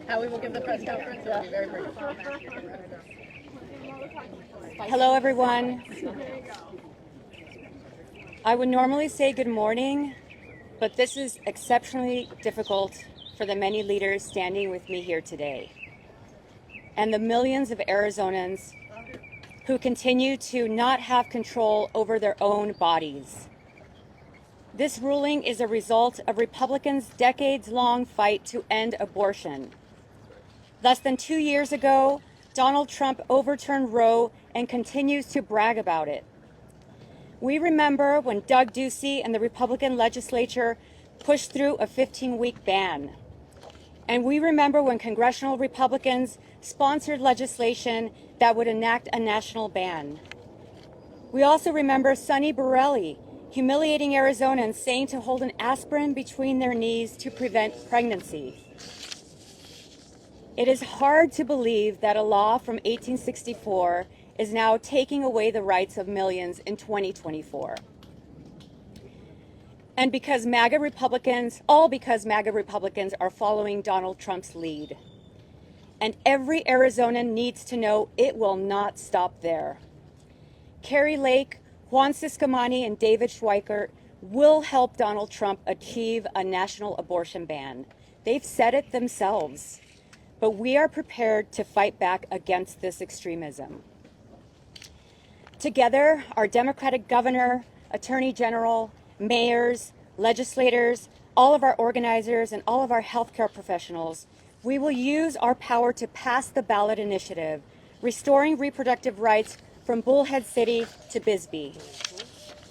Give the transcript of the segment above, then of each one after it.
Howie will give the press conference. It'll be very brief. Hello, everyone. I would normally say good morning, but this is exceptionally difficult for the many leaders standing with me here today, and the millions of Arizonans who continue to not have control over their own bodies. This ruling is a result of Republicans' decades-long fight to end abortion. Less than 2 years ago, Donald Trump overturned Roe and continues to brag about it. We remember when Doug Ducey and the Republican legislature pushed through a 15-week ban. And we remember when congressional Republicans sponsored legislation that would enact a national ban. We also remember Sonny Borrelli humiliating Arizonans, saying to hold an aspirin between their knees to prevent pregnancy. It is hard to believe that a law from 1864 is now taking away the rights of millions in 2024. And because MAGA Republicans are following Donald Trump's lead. And every Arizonan needs to know it will not stop there. Kari Lake, Juan Ciscomani, and David Schweikert will help Donald Trump achieve a national abortion ban. They've said it themselves. But we are prepared to fight back against this extremism. Together, our Democratic governor, attorney general, mayors, legislators, all of our organizers, and all of our healthcare professionals, we will use our power to pass the ballot initiative, restoring reproductive rights from Bullhead City to Bisbee.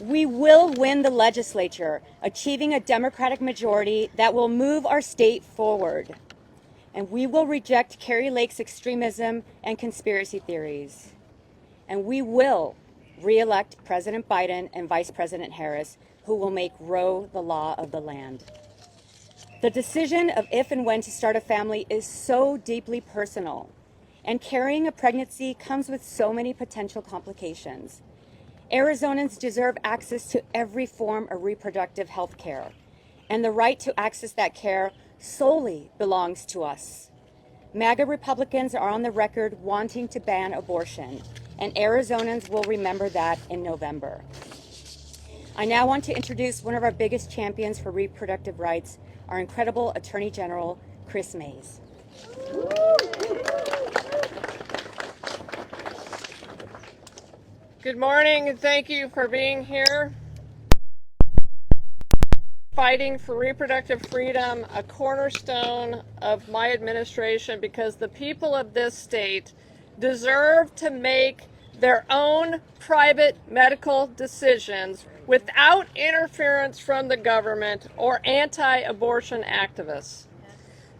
We will win the legislature, achieving a Democratic majority that will move our state forward. And we will reject Kari Lake's extremism and conspiracy theories. And we will re-elect President Biden and Vice President Harris, who will make Roe the law of the land. The decision of if and when to start a family is so deeply personal, and carrying a pregnancy comes with so many potential complications. Arizonans deserve access to every form of reproductive health care, and the right to access that care solely belongs to us. MAGA Republicans are on the record wanting to ban abortion, and Arizonans will remember that in November. I now want to introduce one of our biggest champions for reproductive rights, our incredible Attorney General, Chris Mays. Good morning, and thank you for being here. Fighting for reproductive freedom, a cornerstone of my administration, because the people of this state deserve to make their own private medical decisions without interference from the government or anti-abortion activists.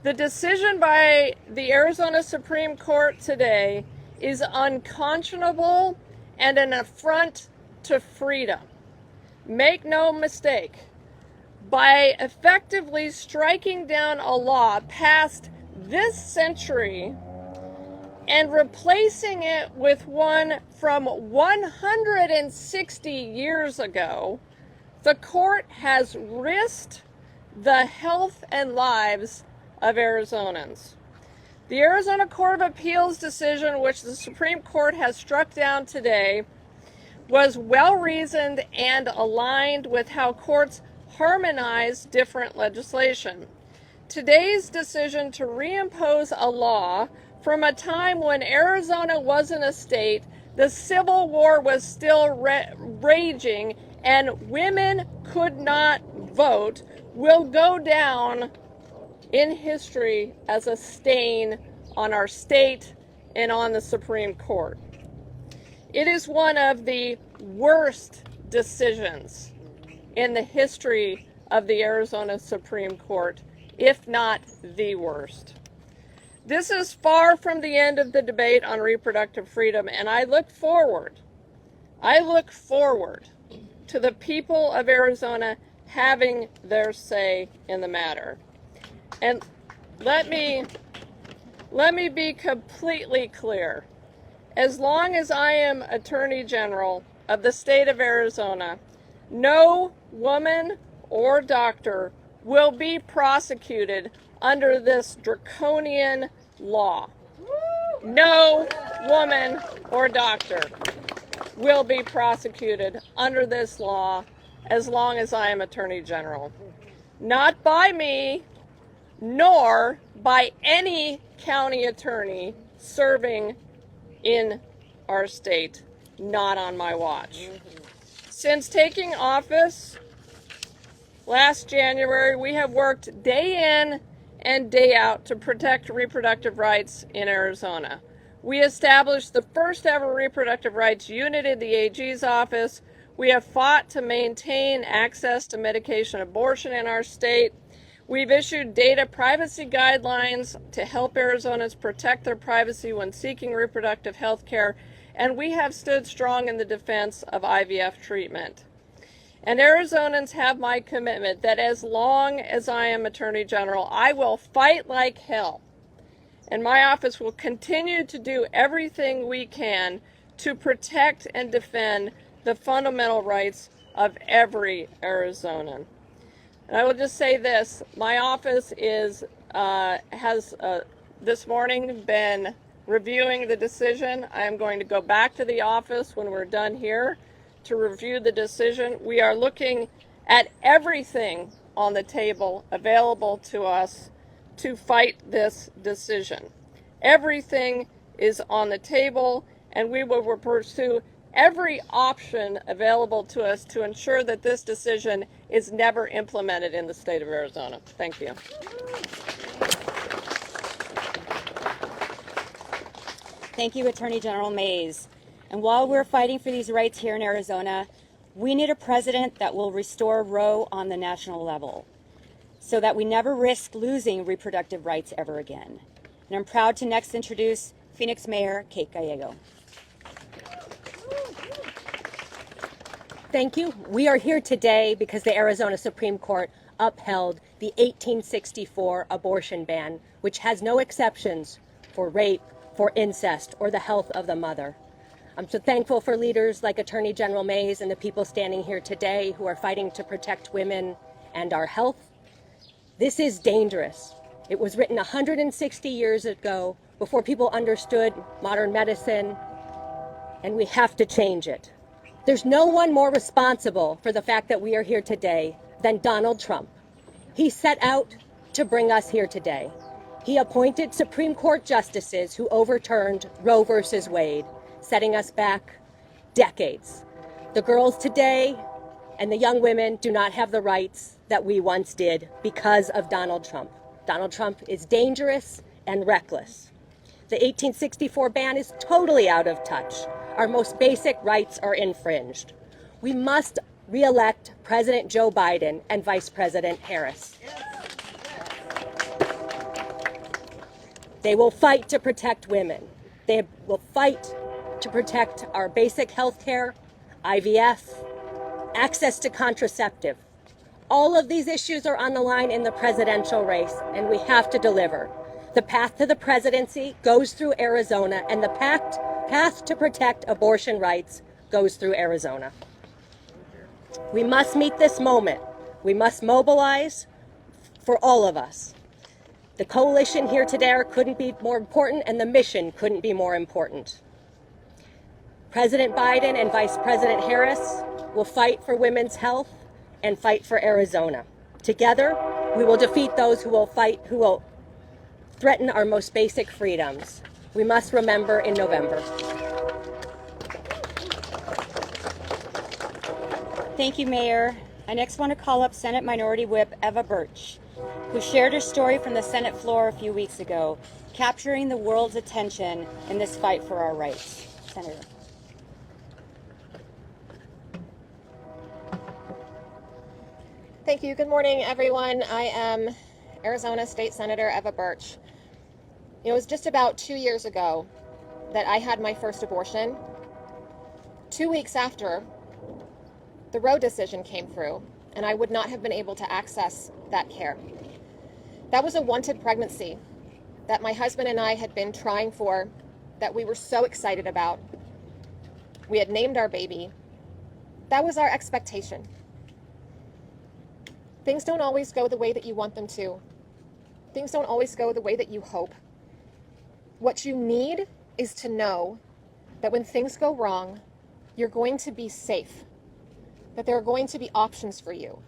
The decision by the Arizona Supreme Court today is unconscionable and an affront to freedom. Make no mistake, by effectively striking down a law passed this century and replacing it with one from 160 years ago, the court has risked the health and lives of Arizonans. The Arizona Court of Appeals decision, which the Supreme Court has struck down today, was well-reasoned and aligned with how courts harmonize different legislation. Today's decision to reimpose a law from a time when Arizona wasn't a state, the Civil War was still raging, and women could not vote, will go down in history as a stain on our state and on the Supreme Court. It is one of the worst decisions in the history of the Arizona Supreme Court, if not the worst. This is far from the end of the debate on reproductive freedom, and I look forward to the people of Arizona having their say in the matter. And let me be completely clear. As long as I am Attorney General of the state of Arizona, No woman or doctor will be prosecuted under this draconian law. No woman or doctor will be prosecuted under this law as long as I am Attorney General. Not by me, nor by any county attorney serving in our state, not on my watch. Since taking office last January, we have worked day in and day out to protect reproductive rights in Arizona. We established the first ever reproductive rights unit in the AG's office. We have fought to maintain access to medication abortion in our state. We've issued data privacy guidelines to help Arizonans protect their privacy when seeking reproductive health care, and we have stood strong in the defense of IVF treatment. And Arizonans have my commitment that as long as I am Attorney General, I will fight like hell. And my office will continue to do everything we can to protect and defend the fundamental rights of every Arizonan. And I will just say this, my office has this morning been reviewing the decision. I am going to go back to the office when we're done here to review the decision. We are looking at everything on the table available to us to fight this decision. Everything is on the table, and we will pursue every option available to us to ensure that this decision is never implemented in the state of Arizona. Thank you. Thank you, Attorney General Mays. And while we're fighting for these rights here in Arizona, we need a president that will restore Roe on the national level so that we never risk losing reproductive rights ever again. And I'm proud to next introduce Phoenix Mayor Kate Gallego. Thank you. We are here today because the Arizona Supreme Court upheld the 1864 abortion ban, which has no exceptions for rape, for incest, or the health of the mother. I'm so thankful for leaders like Attorney General Mays and the people standing here today who are fighting to protect women and our health. This is dangerous. It was written 160 years ago before people understood modern medicine, and we have to change it. There's no one more responsible for the fact that we are here today than Donald Trump. He set out to bring us here today. He appointed Supreme Court justices who overturned Roe versus Wade, setting us back decades. The girls today and the young women do not have the rights that we once did because of Donald Trump. Donald Trump is dangerous and reckless. The 1864 ban is totally out of touch. Our most basic rights are infringed. We must re-elect President Joe Biden and Vice President Harris. They will fight to protect women. They will fight to protect our basic health care, IVF, access to contraceptive. All of these issues are on the line in the presidential race, and we have to deliver. The path to the presidency goes through Arizona, and the path to protect abortion rights goes through Arizona. We must meet this moment. We must mobilize for all of us. The coalition here today couldn't be more important, and the mission couldn't be more important. President Biden and Vice President Harris will fight for women's health and fight for Arizona. Together, we will defeat those who will threaten our most basic freedoms. We must remember in November. Thank you, Mayor. I next want to call up Senate Minority Whip Eva Burch, who shared her story from the Senate floor a few weeks ago, capturing the world's attention in this fight for our rights. Senator. Thank you. Good morning, everyone. I am Arizona State Senator Eva Burch. It was just about 2 years ago that I had my first abortion. 2 weeks after, the Roe decision came through, and I would not have been able to access that care. That was a wanted pregnancy that my husband and I had been trying for, that we were so excited about. We had named our baby, That was our expectation. Things don't always go the way that you want them to. Things don't always go the way that you hope. What you need is to know that when things go wrong, you're going to be safe, that there are going to be options for you,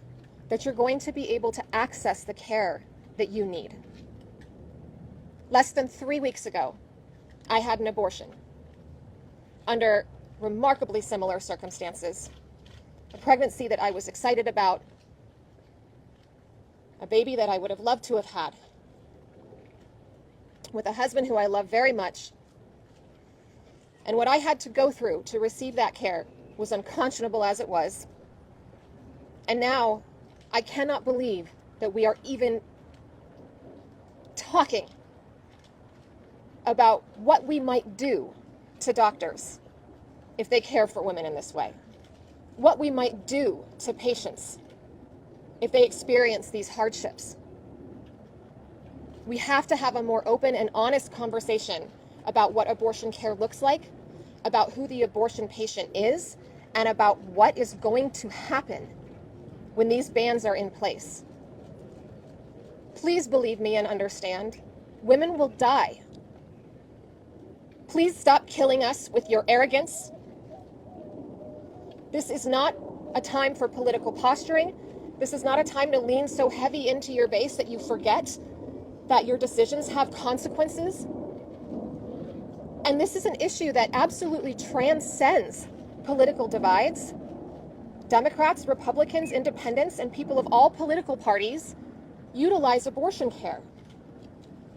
that you're going to be able to access the care that you need. Less than 3 weeks ago, I had an abortion under remarkably similar circumstances. A pregnancy that I was excited about, a baby that I would have loved to have had, with a husband who I love very much. And what I had to go through to receive that care was unconscionable as it was. And now I cannot believe that we are even talking about what we might do to doctors if they care for women in this way. What we might do to patients if they experience these hardships. We have to have a more open and honest conversation about what abortion care looks like, about who the abortion patient is, and about what is going to happen when these bans are in place. Please believe me and understand, women will die. Please stop killing us with your arrogance. This is not a time for political posturing. This is not a time to lean so heavy into your base that you forget that your decisions have consequences. And this is an issue that absolutely transcends political divides. Democrats, Republicans, independents, and people of all political parties utilize abortion care.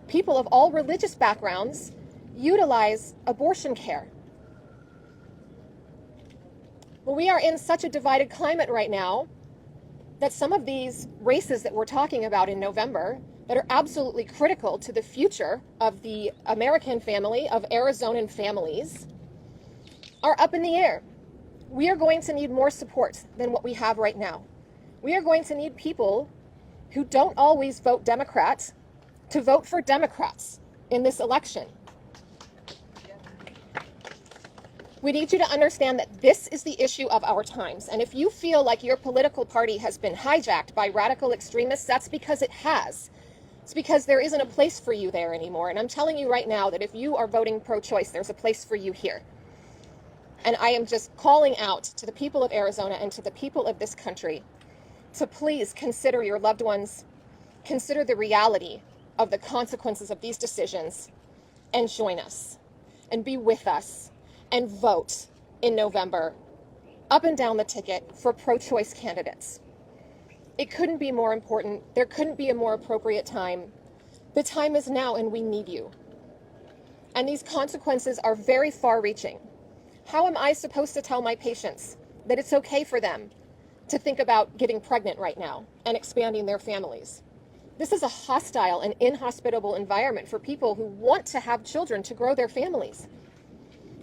People of all religious backgrounds utilize abortion care. Well, we are in such a divided climate right now that some of these races that we're talking about in November that are absolutely critical to the future of the American family, of Arizonan families, are up in the air. We are going to need more support than what we have right now. We are going to need people who don't always vote Democrat to vote for Democrats in this election. We need you to understand that this is the issue of our times. And if you feel like your political party has been hijacked by radical extremists, that's because it has. It's because there isn't a place for you there anymore. And I'm telling you right now that if you are voting pro-choice, there's a place for you here. And I am just calling out to the people of Arizona and to the people of this country to please consider your loved ones, consider the reality of the consequences of these decisions, and join us, and be with us, and vote in November, up and down the ticket, for pro-choice candidates. It couldn't be more important. There couldn't be a more appropriate time. The time is now, and we need you. And these consequences are very far-reaching. How am I supposed to tell my patients that it's okay for them to think about getting pregnant right now and expanding their families? This is a hostile and inhospitable environment for people who want to have children to grow their families.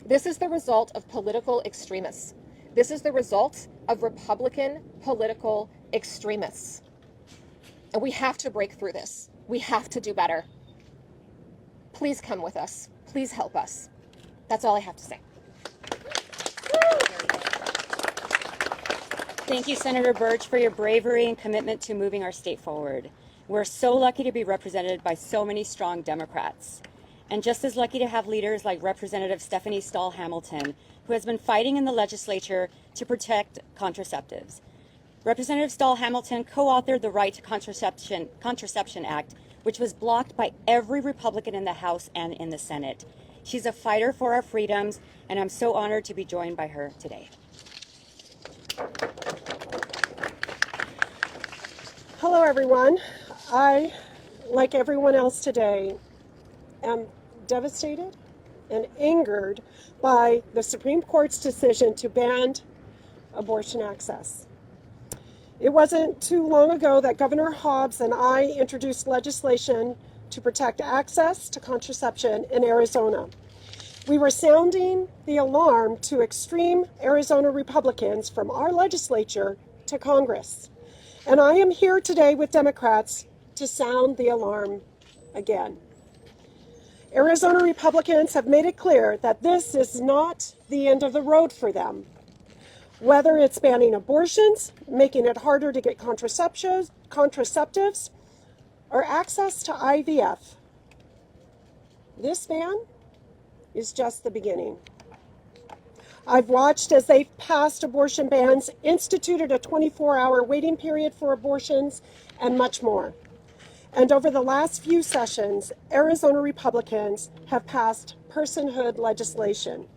This is the result of political extremists. This is the result of Republican political extremists. And we have to break through this. We have to do better. Please come with us. Please help us. That's all I have to say. Thank you, Senator Burch, for your bravery and commitment to moving our state forward. We're so lucky to be represented by so many strong Democrats. And just as lucky to have leaders like Representative Stephanie Stahl Hamilton, who has been fighting in the legislature to protect contraceptives. Representative Stahl Hamilton co-authored the Right to Contraception Act, which was blocked by every Republican in the House and in the Senate. She's a fighter for our freedoms, and I'm so honored to be joined by her today. Hello, everyone. I, like everyone else today, am devastated and angered by the Supreme Court's decision to ban abortion access. It wasn't too long ago that Governor Hobbs and I introduced legislation to protect access to contraception in Arizona. We were sounding the alarm to extreme Arizona Republicans from our legislature to Congress. And I am here today with Democrats to sound the alarm again. Arizona Republicans have made it clear that this is not the end of the road for them. Whether it's banning abortions, making it harder to get contraceptives, or access to IVF. This ban is just the beginning. I've watched as they've passed abortion bans, instituted a 24-hour waiting period for abortions, and much more. And over the last few sessions, Arizona Republicans have passed personhood legislation.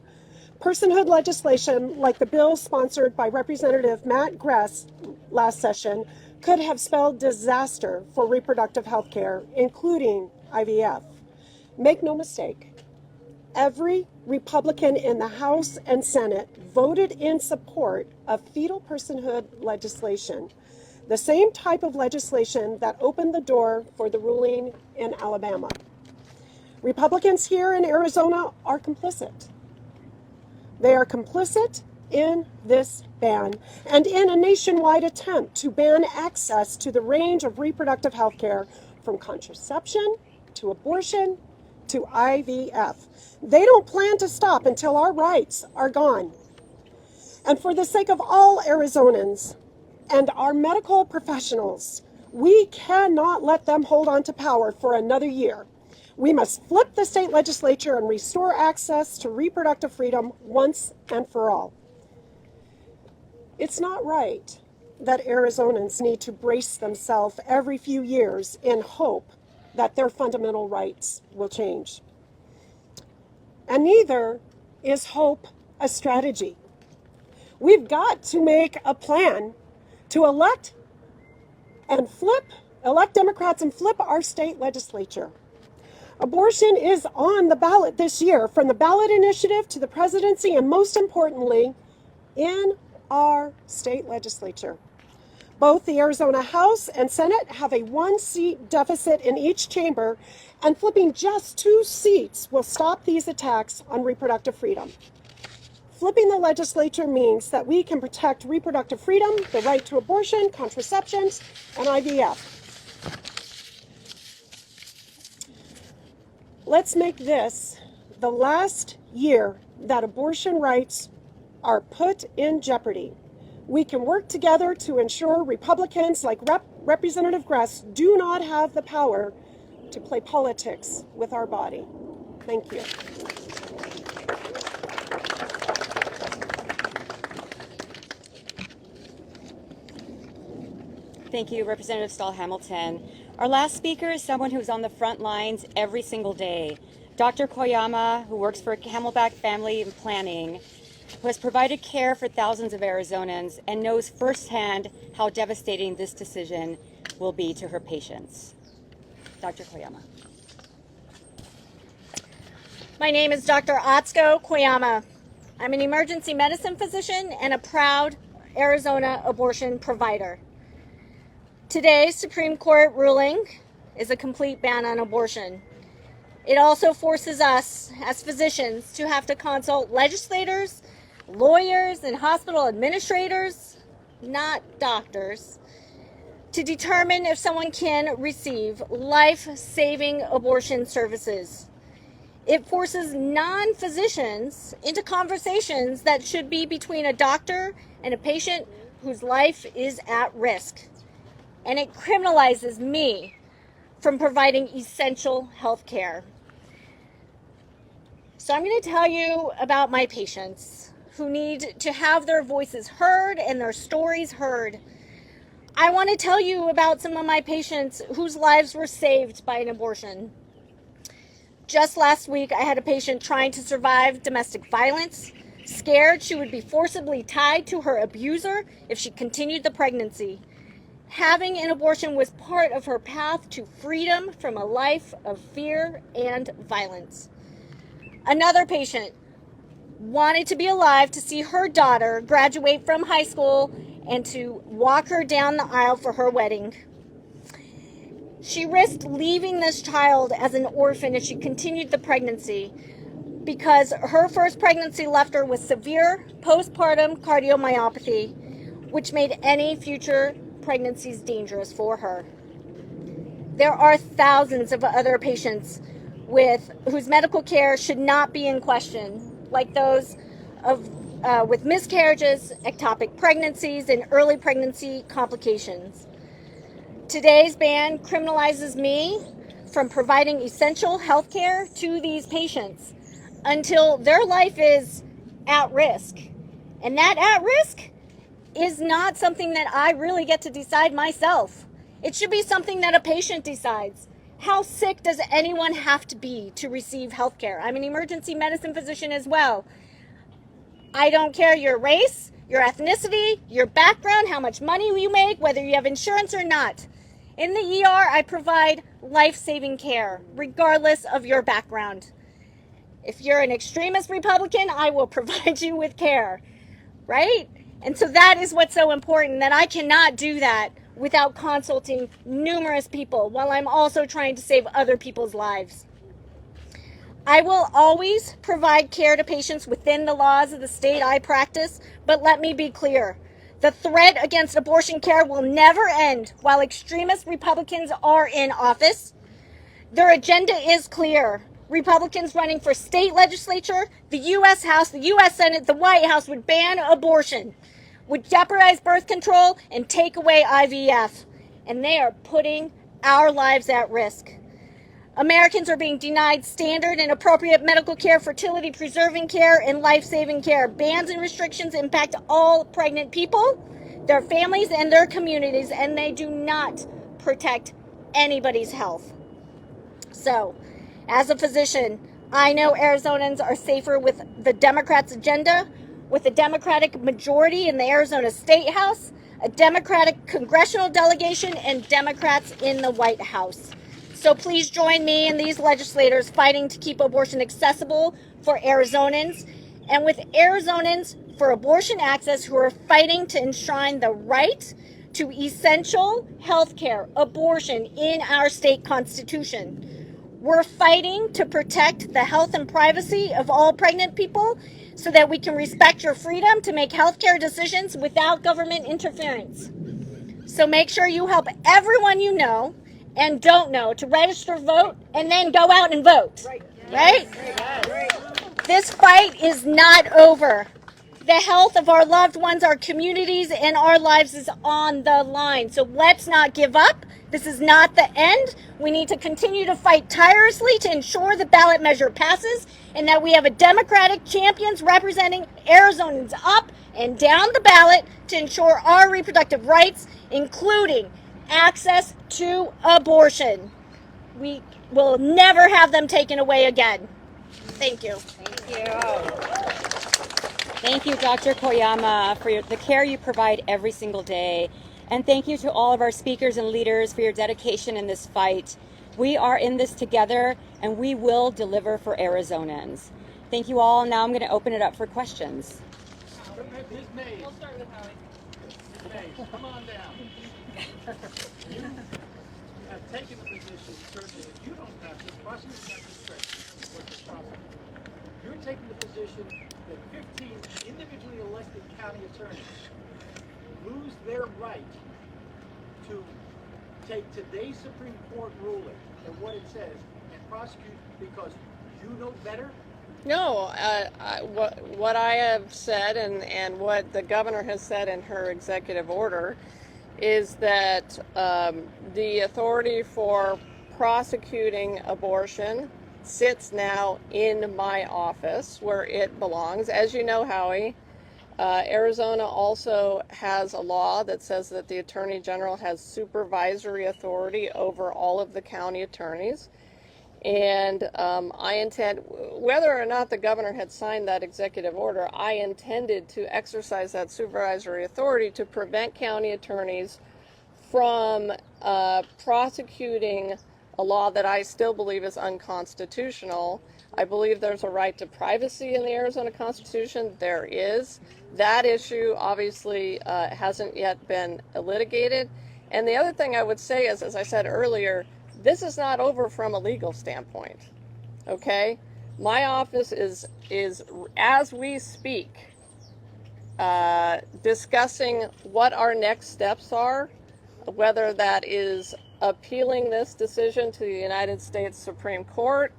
Personhood legislation, like the bill sponsored by Representative Matt Gress last session, could have spelled disaster for reproductive health care, including IVF. Make no mistake, every Republican in the House and Senate voted in support of fetal personhood legislation, the same type of legislation that opened the door for the ruling in Alabama. Republicans here in Arizona are complicit. They are complicit in this ban and in a nationwide attempt to ban access to the range of reproductive health care, from contraception to abortion to IVF. They don't plan to stop until our rights are gone. And for the sake of all Arizonans and our medical professionals, we cannot let them hold on to power for another year. We must flip the state legislature and restore access to reproductive freedom once and for all. It's not right that Arizonans need to brace themselves every few years in hope that their fundamental rights will change. And neither is hope a strategy. We've got to make a plan to elect Democrats and flip our state legislature. Abortion is on the ballot this year, from the ballot initiative to the presidency, and most importantly, in our state legislature. Both the Arizona House and Senate have a one-seat deficit in each chamber, and flipping just 2 seats will stop these attacks on reproductive freedom. Flipping the legislature means that we can protect reproductive freedom, the right to abortion, contraceptions, and IVF. Let's make this the last year that abortion rights are put in jeopardy. We can work together to ensure Republicans like Representative Gress do not have the power to play politics with our body. Thank you. Thank you, Representative Stahl-Hamilton. Our last speaker is someone who's on the front lines every single day. Dr. Koyama, who works for Camelback Family Planning, who has provided care for thousands of Arizonans and knows firsthand how devastating this decision will be to her patients. Dr. Koyama. My name is Dr. Atsuko Koyama. I'm an emergency medicine physician and a proud Arizona abortion provider. Today's Supreme Court ruling is a complete ban on abortion. It also forces us as physicians to have to consult legislators, lawyers, and hospital administrators, not doctors, to determine if someone can receive life-saving abortion services. It forces non-physicians into conversations that should be between a doctor and a patient whose life is at risk. And it criminalizes me from providing essential health care. So I'm going to tell you about my patients who need to have their voices heard and their stories heard. I want to tell you about some of my patients whose lives were saved by an abortion. Just last week, I had a patient trying to survive domestic violence, scared she would be forcibly tied to her abuser if she continued the pregnancy. Having an abortion was part of her path to freedom from a life of fear and violence. Another patient wanted to be alive to see her daughter graduate from high school and to walk her down the aisle for her wedding. She risked leaving this child as an orphan if she continued the pregnancy because her first pregnancy left her with severe postpartum cardiomyopathy, which made any future pregnancies dangerous for her. There are thousands of other patients whose medical care should not be in question, like those of with miscarriages, ectopic pregnancies, and early pregnancy complications. Today's ban criminalizes me from providing essential health care to these patients until their life is at risk. And that at risk is not something that I really get to decide myself. It should be something that a patient decides. How sick does anyone have to be to receive health care? I'm an emergency medicine physician as well. I don't care your race, your ethnicity, your background, how much money you make, whether you have insurance or not. In the ER, I provide life-saving care, regardless of your background. If you're an extremist Republican, I will provide you with care, right? And so that is what's so important, that I cannot do that without consulting numerous people while I'm also trying to save other people's lives. I will always provide care to patients within the laws of the state I practice, but let me be clear. The threat against abortion care will never end while extremist Republicans are in office. Their agenda is clear. Republicans running for state legislature, the U.S. House, the U.S. Senate, the White House would ban abortion, would jeopardize birth control, and take away IVF. And they are putting our lives at risk. Americans are being denied standard and appropriate medical care, fertility preserving care, and life-saving care. Bans and restrictions impact all pregnant people, their families, and their communities, and they do not protect anybody's health. So, as a physician, I know Arizonans are safer with the Democrats' agenda, with a Democratic majority in the Arizona State House, a Democratic congressional delegation, and Democrats in the White House. So please join me and these legislators fighting to keep abortion accessible for Arizonans, and with Arizonans for abortion access who are fighting to enshrine the right to essential health care, abortion, in our state constitution. We're fighting to protect the health and privacy of all pregnant people so that we can respect your freedom to make healthcare decisions without government interference. So make sure you help everyone you know and don't know to register, vote, and then go out and vote. Right? This fight is not over. The health of our loved ones, our communities, and our lives is on the line. So let's not give up. This is not the end. We need to continue to fight tirelessly to ensure the ballot measure passes and that we have a Democratic champions representing Arizonans up and down the ballot to ensure our reproductive rights, including access to abortion. We will never have them taken away again. Thank you. Thank you, Dr. Koyama, for the care you provide every single day. And thank you to all of our speakers and leaders for your dedication in this fight. We are in this together, and we will deliver for Arizonans. Thank you all. Now I'm going to open it up for questions. We'll start with Howie. Ms. Mays, come on down. You have taken the position, certainly, if you don't have this, prosecutors have discretion, what the prosecutor. You're taking the position that 15 individually elected county attorneys lose their right to take today's Supreme Court ruling and what it says and prosecute because you know better? No, what I have said and what the governor has said in her executive order is that the authority for prosecuting abortion sits now in my office where it belongs. As you know, Howie, Arizona also has a law that says that the Attorney General has supervisory authority over all of the county attorneys. And I intend, whether or not the governor had signed that executive order, I intended to exercise that supervisory authority to prevent county attorneys from prosecuting a law that I still believe is unconstitutional. I believe there's a right to privacy in the Arizona Constitution. There is. That issue obviously hasn't yet been litigated. And the other thing I would say is, as I said earlier, this is not over from a legal standpoint, okay? My office is as we speak, discussing what our next steps are, whether that is appealing this decision to the United States Supreme Court,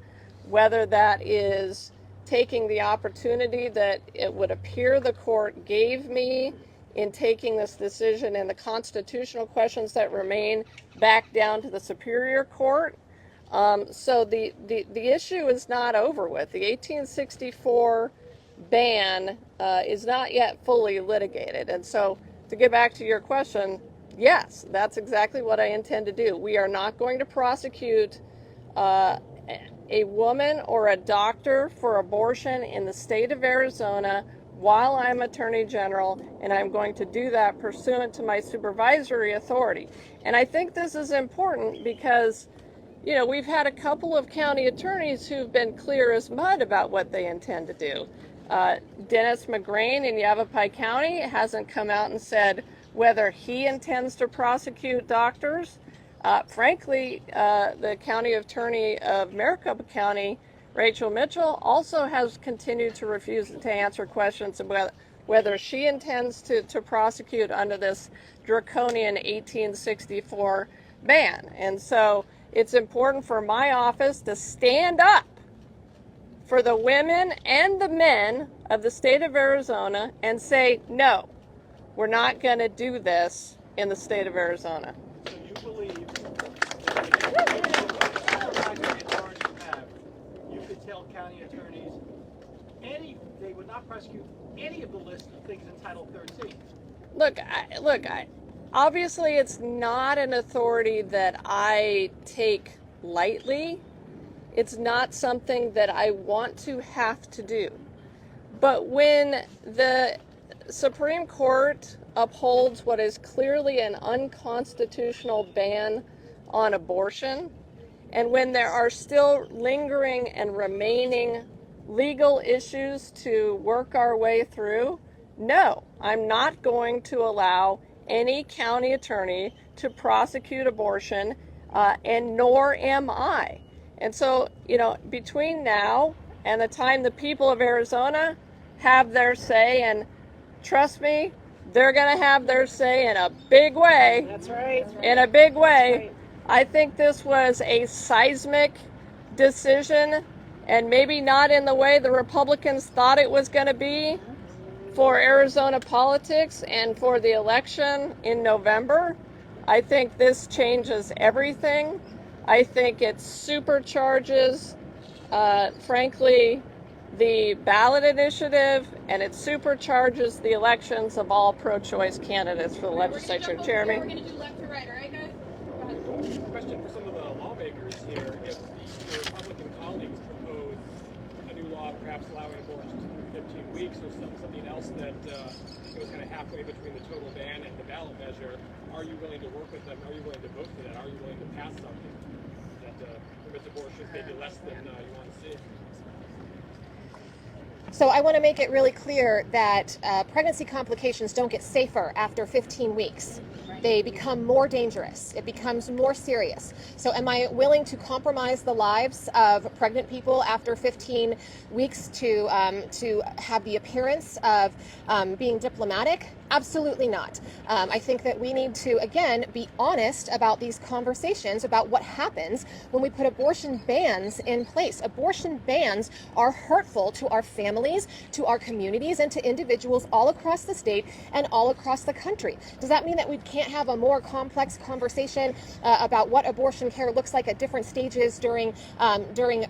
whether that is taking the opportunity that it would appear the court gave me in taking this decision and the constitutional questions that remain back down to the Superior Court. So the issue is not over with. The 1864 ban is not yet fully litigated. And so to get back to your question, yes, that's exactly what I intend to do. We are not going to prosecute a woman or a doctor for abortion in the state of Arizona while I'm Attorney General, and I'm going to do that pursuant to my supervisory authority. And I think this is important because, you know, we've had a couple of county attorneys who've been clear as mud about what they intend to do. Dennis McGrain in Yavapai County hasn't come out and said whether he intends to prosecute doctors. Frankly, the county attorney of Maricopa County, Rachel Mitchell, also has continued to refuse to answer questions about whether she intends to prosecute under this draconian 1864 ban. And so it's important for my office to stand up for the women and the men of the state of Arizona and say, no, we're not going to do this in the state of Arizona. So you believe that you could tell county attorneys they would not prosecute any of the list of things in Title 13? Look, obviously it's not an authority that I take lightly. It's not something that I want to have to do. But when the Supreme Court upholds what is clearly an unconstitutional ban on abortion, and when there are still lingering and remaining legal issues to work our way through, no, I'm not going to allow any county attorney to prosecute abortion, and nor am I. And so, you know, between now and the time the people of Arizona have their say, and trust me, they're going to have their say in a big way. That's right. In a big way. Right. I think this was a seismic decision, and maybe not in the way the Republicans thought it was going to be for Arizona politics and for the election in November. I think this changes everything. I think it supercharges, frankly, the ballot initiative, and it supercharges the elections of all pro-choice candidates for the legislature. Jeremy? We're going to do left to right, all right, guys? Question for some of the lawmakers here. If your Republican colleagues propose a new law, perhaps allowing abortions through 15 weeks or something else that goes kind of halfway between the total ban and the ballot measure, are you willing to work with them? Are you willing to vote for that? Are you willing to pass something that permits abortions maybe less than you want to see? So I want to make it really clear that pregnancy complications don't get safer after 15 weeks. They become more dangerous. It becomes more serious. So am I willing to compromise the lives of pregnant people after 15 weeks to have the appearance of being diplomatic? Absolutely not. I think that we need to, again, be honest about these conversations about what happens when we put abortion bans in place. Abortion bans are hurtful to our families, to our communities, and to individuals all across the state and all across the country. Does that mean that we can't have a more complex conversation about what abortion care looks like at different stages during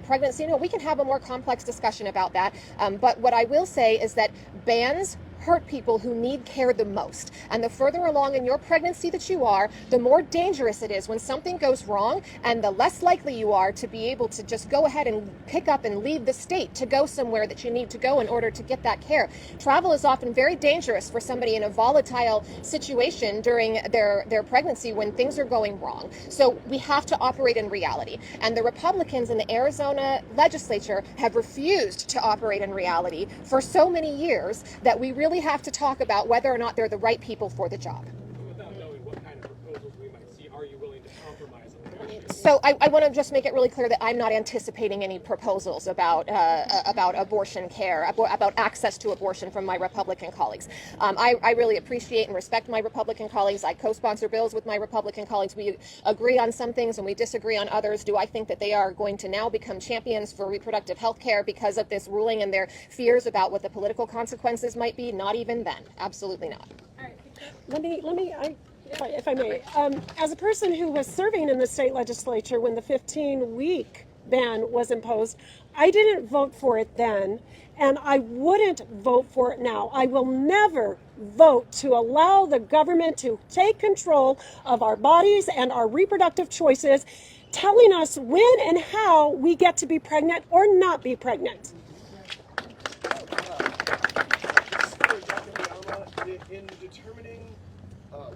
pregnancy? No, we can have a more complex discussion about that. But what I will say is that bans hurt people who need care the most. And the further along in your pregnancy that you are, the more dangerous it is when something goes wrong, and the less likely you are to be able to just go ahead and pick up and leave the state to go somewhere that you need to go in order to get that care. Travel is often very dangerous for somebody in a volatile situation during their pregnancy when things are going wrong. So we have to operate in reality. And the Republicans in the Arizona legislature have refused to operate in reality for so many years that we really have to talk about whether or not they're the right people for the job. Without knowing what kind of proposals we might see, are you willing to compromise on that issue? So I want to just make it really clear that I'm not anticipating any proposals about abortion care, about access to abortion from my Republican colleagues. I really appreciate and respect my Republican colleagues. I co-sponsor bills with my Republican colleagues. We agree on some things and we disagree on others. Do I think that they are going to now become champions for reproductive health care because of this ruling and their fears about what the political consequences might be? Not even then. Absolutely not. If I may, as a person who was serving in the state legislature when the 15-week ban was imposed, I didn't vote for it then, and I wouldn't vote for it now. I will never vote to allow the government to take control of our bodies and our reproductive choices, telling us when and how we get to be pregnant or not be pregnant. In determining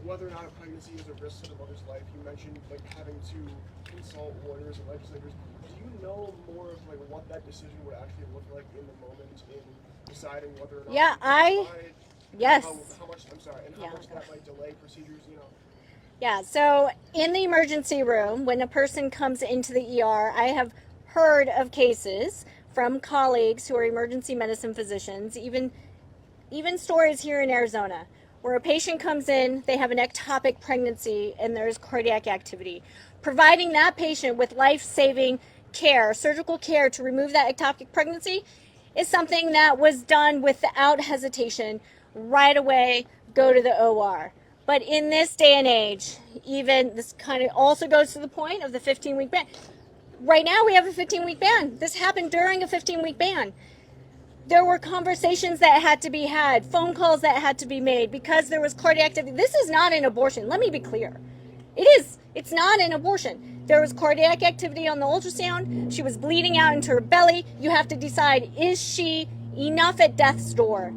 whether or not a pregnancy is a risk to the mother's life, you mentioned like having to consult lawyers and legislators. Do you know more of like what that decision would actually look like in the moment in deciding whether or not? Yes. How much? I'm sorry, and how much that might delay procedures? You know. Yeah, so in the emergency room, when a person comes into the ER, I have heard of cases from colleagues who are emergency medicine physicians, even stories here in Arizona, where a patient comes in, they have an ectopic pregnancy, and there's cardiac activity. Providing that patient with life-saving care, surgical care to remove that ectopic pregnancy is something that was done without hesitation. Right away, go to the OR. But in this day and age, even this kind of also goes to the point of the 15-week ban. Right now, we have a 15-week ban. This happened during a 15-week ban. There were conversations that had to be had, phone calls that had to be made because there was cardiac activity. This is not an abortion. Let me be clear. It's not an abortion. There was cardiac activity on the ultrasound. She was bleeding out into her belly. You have to decide, is she enough at death's door?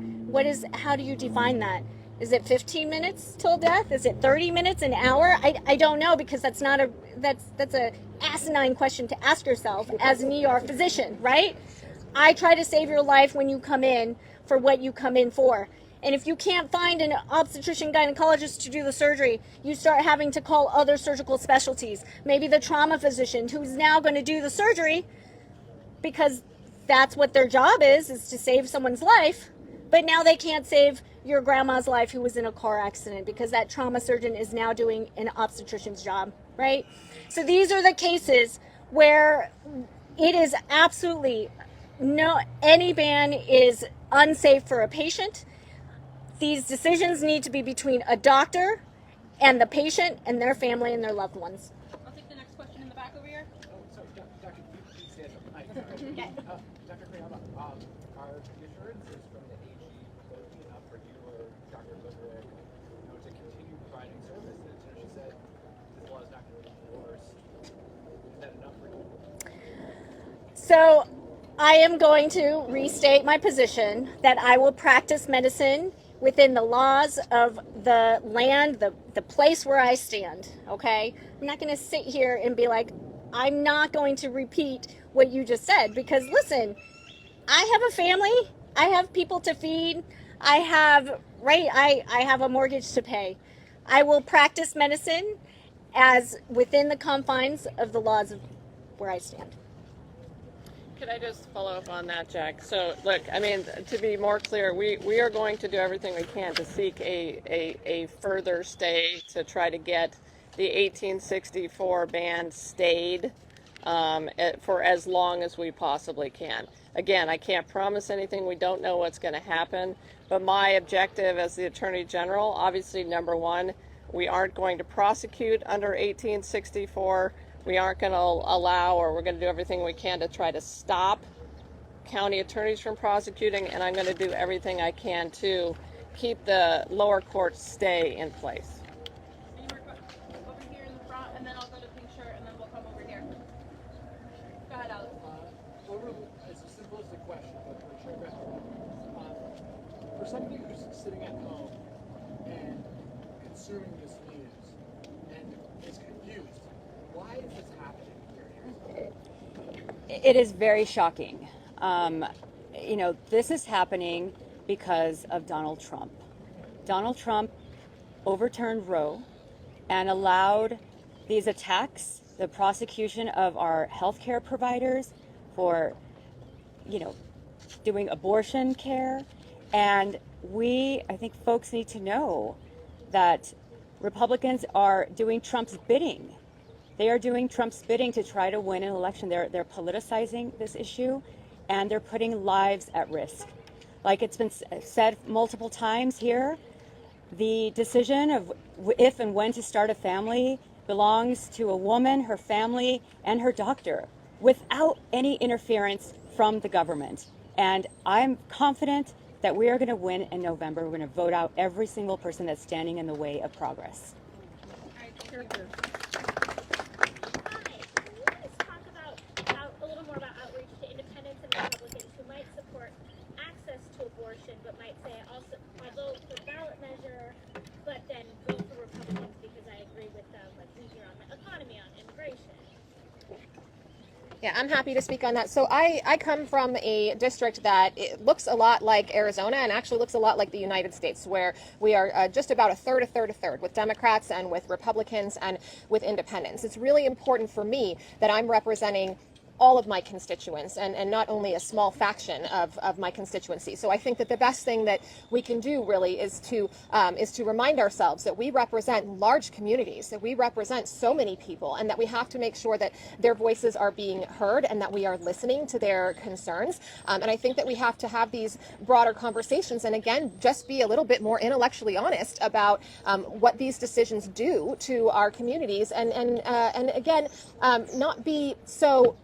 How do you define that? Is it 15 minutes till death? Is it 30 minutes, an hour? I don't know, because that's a asinine question to ask yourself as an ER physician, right? I try to save your life when you come in for what you come in for. And if you can't find an obstetrician gynecologist to do the surgery, you start having to call other surgical specialties. Maybe the trauma physician who's now going to do the surgery because that's what their job is to save someone's life. But now they can't save your grandma's life who was in a car accident because that trauma surgeon is now doing an obstetrician's job, right? So these are the cases where it is absolutely any ban is unsafe for a patient. These decisions need to be between a doctor and the patient and their family and their loved ones. I'll take the next question in the back over here. Oh, sorry, Dr. Please stand up. Hi, sorry. Dr. Kriyama, are the assurances from the AG closely enough for you or Dr. Liverich, to continue providing services? She said this law is not going to be worse. Is that enough for you? So I am going to restate my position that I will practice medicine within the laws of the land, the place where I stand, okay? I'm not going to sit here and be like, I'm not going to repeat what you just said, because listen, I have a family, I have people to feed, I have a mortgage to pay. I will practice medicine as within the confines of the laws of where I stand. Could I just follow up on that, Jack? So, look, I mean, to be more clear, we are going to do everything we can to seek a further stay to try to get the 1864 ban stayed for as long as we possibly can. Again, I can't promise anything. We don't know what's going to happen. But my objective as the Attorney General, obviously, number one, we aren't going to prosecute under 1864. We aren't going to allow, or we're going to do everything we can to try to stop county attorneys from prosecuting, and I'm going to do everything I can to keep the lower court stay in place. Over here in the front, and then I'll go to pink shirt, and then we'll come over here. Go ahead, Alex. It's a simplistic question, but for sure, for somebody who's sitting at home and consuming this news and is confused, why is this happening here in Arizona? It is very shocking. This is happening because of Donald Trump. Donald Trump overturned Roe and allowed these attacks, the prosecution of our healthcare providers for, doing abortion care. And I think folks need to know that Republicans are doing Trump's bidding. They are doing Trump's bidding to try to win an election. They're politicizing this issue, and they're putting lives at risk. Like it's been said multiple times here, the decision of if and when to start a family belongs to a woman, her family, and her doctor, without any interference from the government. And I'm confident that we are going to win in November. We're going to vote out every single person that's standing in the way of progress. A little more about outreach to independents and Republicans who might support access to abortion, but might say, also, I vote for the ballot measure, but then vote for Republicans because I agree with them, like easier on the economy, on immigration. Yeah, I'm happy to speak on that. So I come from a district that it looks a lot like Arizona and actually looks a lot like the United States, where we are just about a third with Democrats and with Republicans and with independents. It's really important for me that I'm representing all of my constituents and not only a small faction of my constituency. So I think that the best thing that we can do really is to remind ourselves that we represent large communities, that we represent so many people, and that we have to make sure that their voices are being heard and that we are listening to their concerns. And I think that we have to have these broader conversations and again, just be a little bit more intellectually honest about what these decisions do to our communities and again, not be so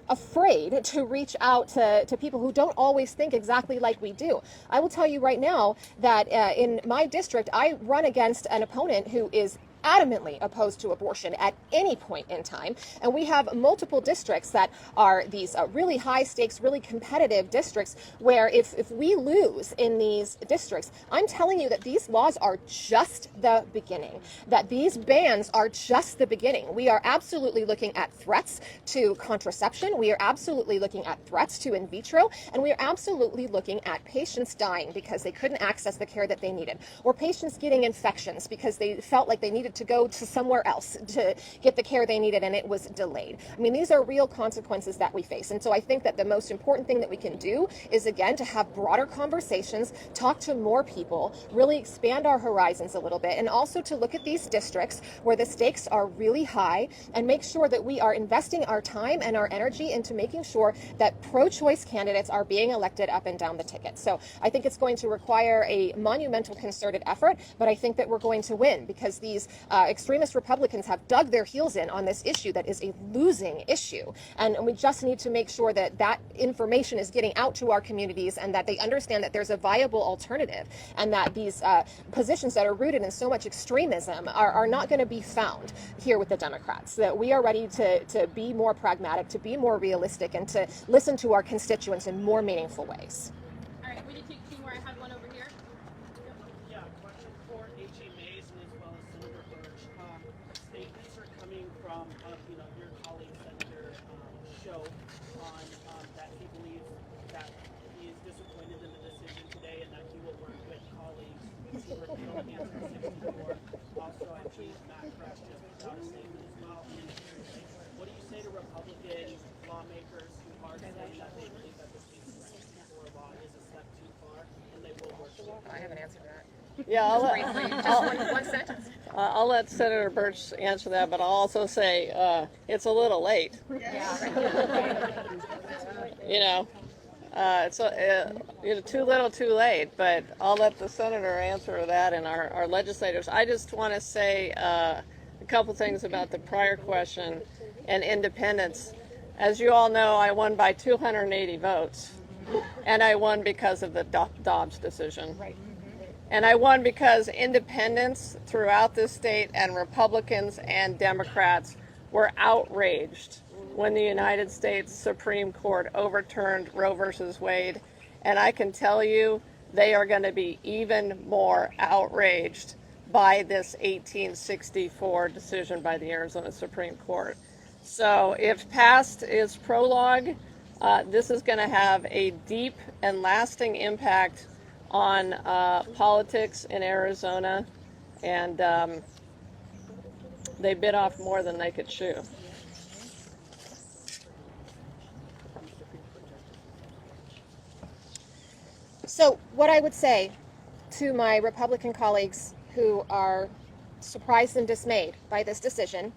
afraid to reach out to people who don't always think exactly like we do. I will tell you right now that in my district, I run against an opponent who is adamantly opposed to abortion at any point in time. And we have multiple districts that are these really high stakes, really competitive districts where if we lose in these districts, I'm telling you that these laws are just the beginning, that these bans are just the beginning. We are absolutely looking at threats to contraception. We are absolutely looking at threats to in vitro. And we are absolutely looking at patients dying because they couldn't access the care that they needed, or patients getting infections because they felt like they needed to go to somewhere else to get the care they needed and it was delayed. I mean, these are real consequences that we face. And so I think that the most important thing that we can do is, again, to have broader conversations, talk to more people, really expand our horizons a little bit, and also to look at these districts where the stakes are really high and make sure that we are investing our time and our energy into making sure that pro-choice candidates are being elected up and down the ticket. So I think it's going to require a monumental concerted effort, but I think that we're going to win because these extremist Republicans have dug their heels in on this issue that is a losing issue. And we just need to make sure that that information is getting out to our communities and that they understand that there's a viable alternative and that these positions that are rooted in so much extremism are not going to be found here with the Democrats. That we are ready to be more pragmatic, to be more realistic, and to listen to our constituents in more meaningful ways. All right, we need to take two more. I had one over here. Yeah, question for H.A. Mays and as well as Senator Burch. Statements are coming from your colleague Senator Show on that he believes that he is disappointed in the decision today and that he will work with colleagues to repeal Answer 64. Also, I believe Matt Fresh just put out a statement as well. What do you say to Republican lawmakers who are saying that they believe that the 64 law is a step too far and they will work with it? I have an answer to that. Yeah, One sentence. I'll let Senator Burch answer that, but I'll also say it's a little late. It's too little, too late. But I'll let the senator answer that and our legislators. I just want to say a couple things about the prior question and independence. As you all know, I won by 280 votes, and I won because of the Dobbs decision. Right. And I won because independents throughout this state and Republicans and Democrats were outraged when the United States Supreme Court overturned Roe versus Wade. And I can tell you they are going to be even more outraged by this 1864 decision by the Arizona Supreme Court. So if past is prologue, this is going to have a deep and lasting impact on politics in Arizona, and they bit off more than they could chew. So what I would say to my Republican colleagues who are surprised and dismayed by this decision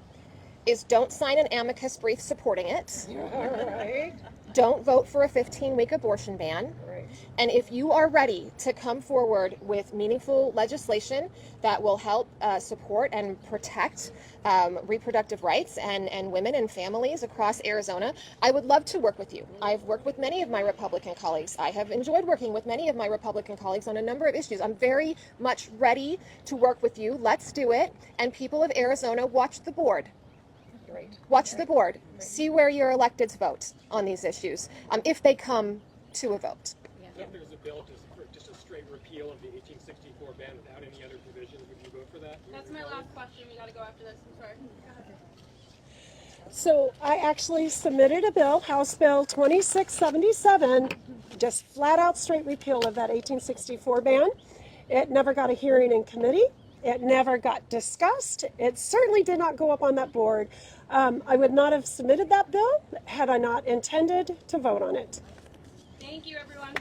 is don't sign an amicus brief supporting it. Right. Don't vote for a 15-week abortion ban. Right. And if you are ready to come forward with meaningful legislation that will help support and protect reproductive rights and women and families across Arizona, I would love to work with you. I've worked with many of my Republican colleagues. I have enjoyed working with many of my Republican colleagues on a number of issues. I'm very much ready to work with you. Let's do it. And people of Arizona, watch the board. Watch the board. See where your electeds vote on these issues, if they come to a vote. If there's a bill just a straight repeal of the 1864 ban without any other provisions, would you vote for that? That's my last question. We got to go after this. I'm sorry. So I actually submitted a bill, House Bill 2677, just flat out straight repeal of that 1864 ban. It never got a hearing in committee. It never got discussed. It certainly did not go up on that board. I would not have submitted that bill had I not intended to vote on it. Thank you, everyone.